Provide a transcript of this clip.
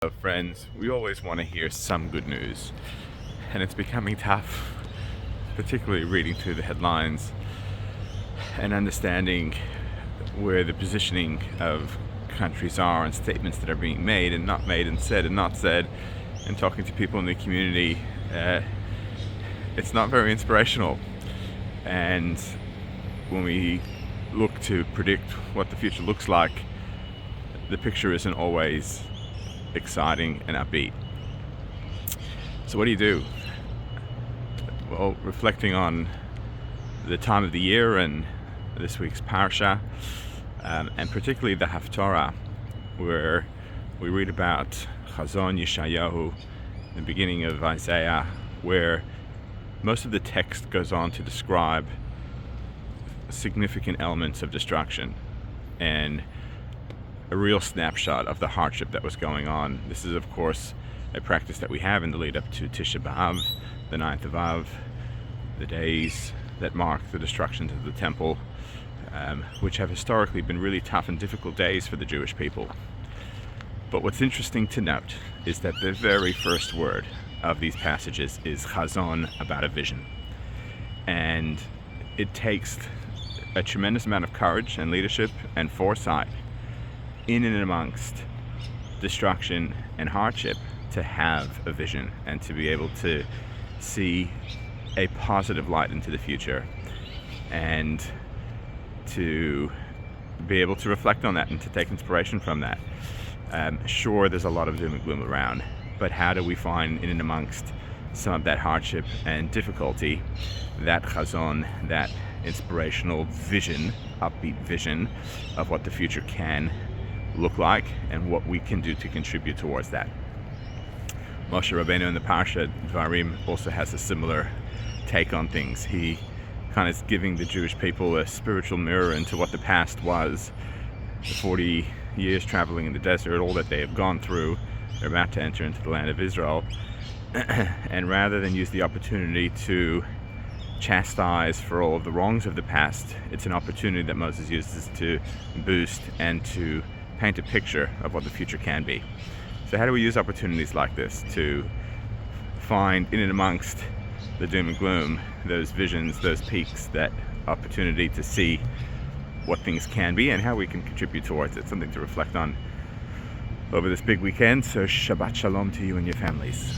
Friends, we always want to hear some good news, and it's becoming tough, particularly reading through the headlines and understanding where the positioning of countries are and statements that are being made and not made and said and not said, and talking to people in the community. It's not very inspirational, and when we look to predict what the future looks like, the picture isn't always exciting and upbeat. So what do? Well, reflecting on the time of the year and this week's Parsha, and particularly the Haftarah, where we read about Chazon Yeshayahu, the beginning of Isaiah, where most of the text goes on to describe significant elements of destruction and a real snapshot of the hardship that was going on. This is, of course, a practice that we have in the lead up to Tisha B'Av, the 9th of Av, the days that mark the destructions of the temple, which have historically been really tough and difficult days for the Jewish people. But what's interesting to note is that the very first word of these passages is chazon, about a vision. And it takes a tremendous amount of courage and leadership and foresight in and amongst destruction and hardship to have a vision and to be able to see a positive light into the future, and to be able to reflect on that and to take inspiration from that. Sure, there's a lot of doom and gloom around, but how do we find in and amongst some of that hardship and difficulty that chazon, that inspirational vision, upbeat vision of what the future can look like and what we can do to contribute towards that? Moshe Rabbeinu in the Parshat Devarim also has a similar take on things. He kind of is giving the Jewish people a spiritual mirror into what the past was, the 40 years traveling in the desert, all that they have gone through. They're about to enter into the land of Israel, and rather than use the opportunity to chastise for all of the wrongs of the past, it's an opportunity that Moses uses to boost and to paint a picture of what the future can be. So how do we use opportunities like this to find in and amongst the doom and gloom those visions, those peaks, that opportunity to see what things can be and how we can contribute towards it? Something to reflect on over this big weekend. So Shabbat Shalom to you and your families.